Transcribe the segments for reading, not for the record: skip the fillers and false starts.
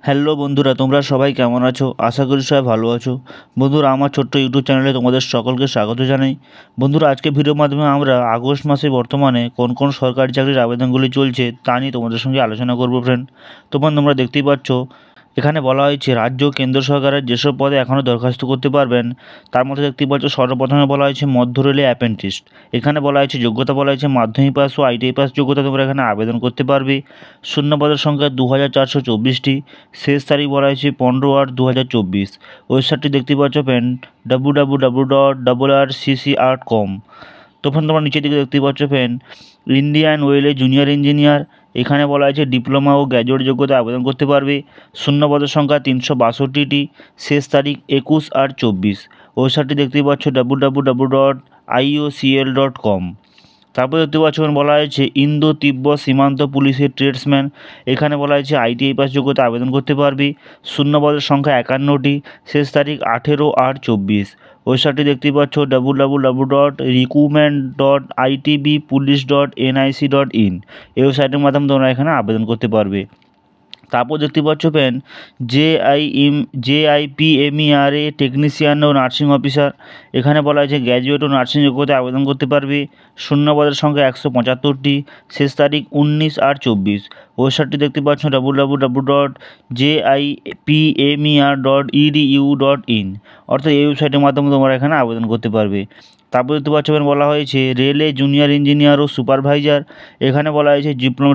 Hello বন্ধুরা, তোমরা সবাই কেমন আছো? আশা করি সবাই ভালো আছো। বন্ধুরা, আমার ছোট্ট ইউটিউব চ্যানেলে তোমাদের সকলকে স্বাগত জানাই। বন্ধুরা, আজকে ভিডিওর মাধ্যমে আমরা আগস্ট মাসে বর্তমানে কোন কোন সরকারি চাকরির আবেদনগুলি চলছে তা নিয়ে তোমাদের সঙ্গে আলোচনা করব ফ্রেন্ড। তোমরা দেখতেই পাচ্ছ এখানে বলা হয়েছে রাজ্য ও কেন্দ্র সরকারের যেসব পদে এখনও দরখাস্ত করতে পারবেন তার মধ্যে দেখতেই পাচ্ছ সর্বপ্রথমে বলা হয়েছে মধ্য রেলে অ্যাপ্রেন্টিস। এখানে বলা হয়েছে যোগ্যতা বলা হয়েছে মাধ্যমিক পাস ও আইটিআই পাস যোগ্যতা তোমরা এখানে আবেদন করতে পারবে। শূন্য পদের সংখ্যা 2424টি। শেষ তারিখ বলা হয়েছে 15/8/2024। ওয়েবসাইটটি দেখতে পাচ্ছ পেন www.rrcc.com। তোমরা নিচের দিকে দেখতে পাচ্ছ পেন ইন্ডিয়ান ওয়েলে জুনিয়র ইঞ্জিনিয়ার। এখানে বলা হয়েছে ডিপ্লোমা ও গ্র্যাজুয়েট যোগ্যতা আবেদন করতে পারবে। শূন্য পদের সংখ্যা 362টি। শেষ তারিখ 21/8/24। ওয়েবসাইটটি দেখতেই পাচ্ছ www.iocl.com। তারপর দেখতে পাচ্ছ বলা হয়েছে ইন্দো তিব্বত সীমান্ত পুলিশের ট্রেডসম্যান। এখানে বলা হয়েছে আইটিআই পাস যোগ্যতা আবেদন করতে পারবি। শূন্য পদের সংখ্যা 51টি। শেষ তারিখ 18/8/24। ওয়েবসাইটটি দেখতেই পাচ্ছ www.recruitment.itbpolice.nic.in। এই ওয়েবসাইটের মাধ্যমে তোমরা এখানে আবেদন করতে পারবে। তারপর দেখতে পাচ্ছ পেন JIPMERA টেকনিশিয়ান ও নার্সিং অফিসার। এখানে বলা হয়েছে গ্র্যাজুয়েট ও নার্সিং যোগ্যতা আবেদন করতে পারবে। শূন্য পদের সংখ্যা 175টি। শেষ তারিখ 19/8/24। ওয়েবসাইটটি দেখতে পাচ্ছ www.jipmer.edu.in। অর্থাৎ এই ওয়েবসাইটের মাধ্যমে তোমরা এখানে আবেদন করতে পারবে। তারপর দেখতে পাচ্ছ বলা হয়েছে রেলে জুনিয়র ইঞ্জিনিয়ার ও সুপারভাইজার। এখানে বলা হয়েছে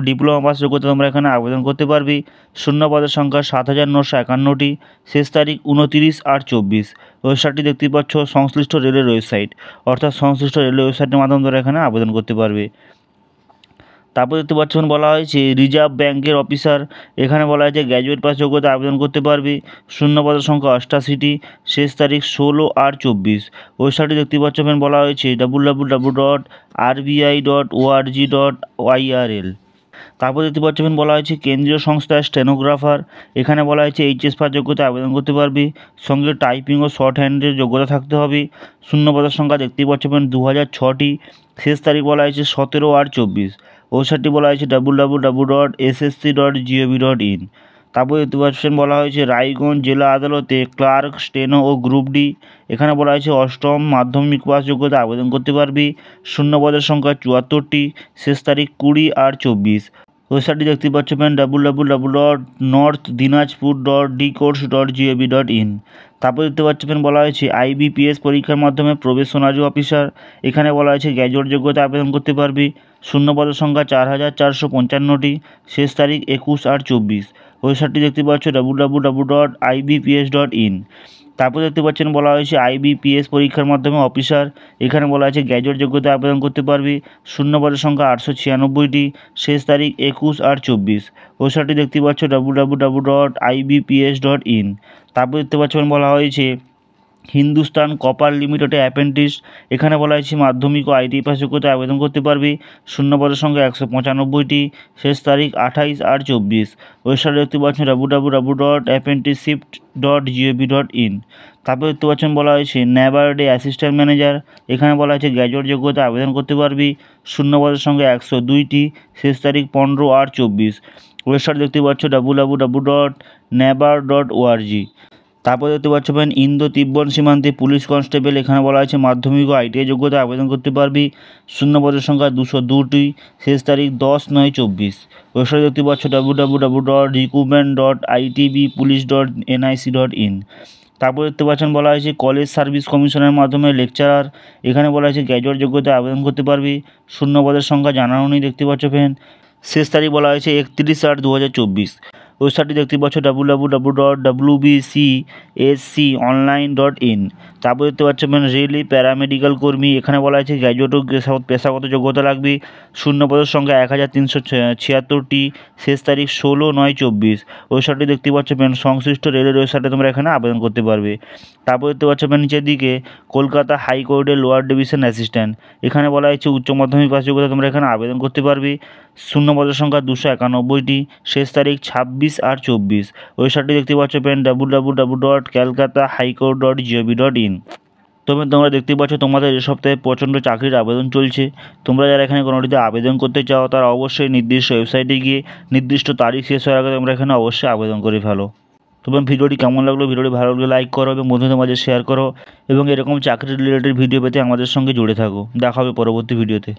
ডিপ্লোমা পাস যোগ্যতা তোমরা এখানে আবেদন করতে পারবে। শূন্য পদের সংখ্যা 7951টি। শেষ তারিখ 29/8/24। ওয়েবসাইটটি দেখতে পাচ্ছ সংশ্লিষ্ট রেলের ওয়েবসাইট, অর্থাৎ সংশ্লিষ্ট রেলের ওয়েবসাইটের মাধ্যমে তোমরা এখানে আবেদন করতে পারবে। তারপর দেখতে পাচ্ছ বলা হয়েছে রিজার্ভ ব্যাংকের অফিসার। এখানে বলা হয়েছে গ্র্যাজুয়েট পাস যোগ্যতা আবেদন করতে পারবে। শূন্য পদের সংখ্যা 88টি। শেষ তারিখ 16/8/24। ওয়েবসাইটটি দেখতে পাচ্ছ বলা হয়েছে www.rbi.org.irl। তারপর দেখতে পাচ্ছ বলা হয়েছে কেন্দ্রীয় সংস্থার স্টেনোগ্রাফার। এখানে বলা হয়েছে এইচএস পাস যোগ্যতা আবেদন করতে পারবে। সঙ্গে টাইপিং ও শর্ট হ্যান্ডের যোগ্যতা থাকতে হবে। শূন্য পদের সংখ্যা দেখতেই পাচ্ছ 2006টি। শেষ তারিখ বলা হয়েছে 17/8/24। ওয়েবসাইটটি বলা হয়েছে www.ssc.gov.in। তারপর দেখতে পাচ্ছেন বলা হয়েছে রায়গঞ্জ জেলা আদালতে ক্লার্ক স্টেনো ও গ্রুপ ডি। এখানে বলা হয়েছে অষ্টম মাধ্যমিক পাস যোগ্যতা আবেদন করতে পারবি। শূন্য পদের সংখ্যা 74টি। শেষ তারিখ 20/8/24। ওয়েবসাইটটি দেখতে পাচ্ছ www.northdinajpur.dcourse.gov.in। তারপর দেখতে পাচ্ছেন বলা হয়েছে IBPS পরীক্ষার মাধ্যমে প্রবেশনারি অফিসার। এখানে বলা হয়েছে গ্র্যাজুয়েট যোগ্যতা আবেদন করতে পারবি। শূন্য পদের সংখ্যা 4455টি। শেষ তারিখ 21/8/24। ওয়েবসাইটটি দেখতে পাচ্ছ www.ibps.in। তারপর দেখতে পাচ্ছেন বলা হয়েছে IBPS পরীক্ষার মাধ্যমে অফিসার। এখানে বলা হয়েছে গ্র্যাজুয়েট যোগ্যতা আবেদন করতে পারবি। শূন্য পদের সংখ্যা 896টি। শেষ তারিখ 21/8/24। ওয়েবসাইটটি দেখতে পাচ্ছ www.ibps.in। তারপর দেখতে পাচ্ছেন বলা হয়েছে হিন্দুস্তান কপার লিমিটেডে অ্যাপ্রেন্টিস। এখানে বলা হয়েছে মাধ্যমিক ও আইটিআই পাস যোগ্যতা আবেদন করতে পারবি। শূন্য পদের সংখ্যা 195টি। শেষ তারিখ 28/8/24। ওয়েবসাইটে দেখতে পাচ্ছেন www.apprenticeship.gov.in। তারপর দেখতে পাচ্ছেন বলা হয়েছে ন্যাবার্ডে অ্যাসিস্ট্যান্ট ম্যানেজার। এখানে বলা হয়েছে গ্র্যাজুয়েট যোগ্যতা আবেদন করতে পারবি। শূন্য পদের সংখ্যা 102টি। শেষ তারিখ 15/8/24। ওয়েবসাইট দেখতে পাচ্ছ www.nabard.org। তারপর দেখতে পাচ্ছ ইন্দো তিব্বত সীমান্তে পুলিশ কনস্টেবল। এখানে বলা হয়েছে মাধ্যমিক ও আইটিআই যোগ্যতা আবেদন করতে পারবি। শূন্য পদের সংখ্যা 202টি। শেষ তারিখ 10/9/24। ওয়েবসাইট দেখতে পাচ্ছ www.recruitment.itbpolice.nic.in। তারপর দেখতে পাচ্ছেন বলা হয়েছে কলেজ সার্ভিস কমিশনের মাধ্যমে লেকচারার। এখানে বলা হয়েছে গ্র্যাজুয়েট যোগ্যতা আবেদন করতে পারবি। শূন্য পদের সংখ্যা জানানো নেই দেখতে পাচ্ছ শেষ তারিখ বলা হয়েছে 31/8/2024। ওয়েবসাইটটি দেখতে পাচ্ছ www.wbcsconline.in। তারপর দেখতে পাচ্ছেন রেলি প্যারামেডিক্যাল কর্মী। এখানে বলা হয়েছে গ্র্যাজুয়েট ও পেশাগত যোগ্যতা লাগবে। শূন্য পদের সংখ্যা 1376টি। শেষ তারিখ 16/9/24। ওয়েবসাইটটি দেখতে পাচ্ছ সংশ্লিষ্ট রেলের ওয়েবসাইটে তোমরা এখানে আবেদন করতে পারবে। তারপর দেখতে পাচ্ছ নিচের দিকে কলকাতা হাইকোর্টের লোয়ার ডিভিশন অ্যাসিস্ট্যান্ট। এখানে বলা হয়েছে উচ্চ মাধ্যমিক পাস যোগ্যতা তোমরা এখানে আবেদন করতে পারবে। শূন্য পদের সংখ্যা 291টি। শেষ তারিখ 26/8/24। ওয়েবসাইটটি দেখতে পাচ্ছ www.calcutta.highcourt.gov.in। তোমরা দেখতে পাচ্ছ তোমাদের এ সপ্তাহে প্রচণ্ড চাকরির আবেদন চলছে। তোমরা যারা এখানে কোনোটিতে আবেদন করতে চাও তারা অবশ্যই নির্দিষ্ট ওয়েবসাইটে গিয়ে নির্দিষ্ট তারিখ শেষ হওয়ার আগে তোমরা এখানে অবশ্যই আবেদন করে ফেলো। তোমার ভিডিওটি কেমন লাগলো, ভিডিওটি ভালো লাগলে লাইক করো এবং বন্ধুদের মাঝে শেয়ার করো এবং এরকম চাকরি রিলেটেড ভিডিও পেতে আমাদের সঙ্গে জুড়ে থাকো। দেখা হবে পরবর্তী ভিডিওতে।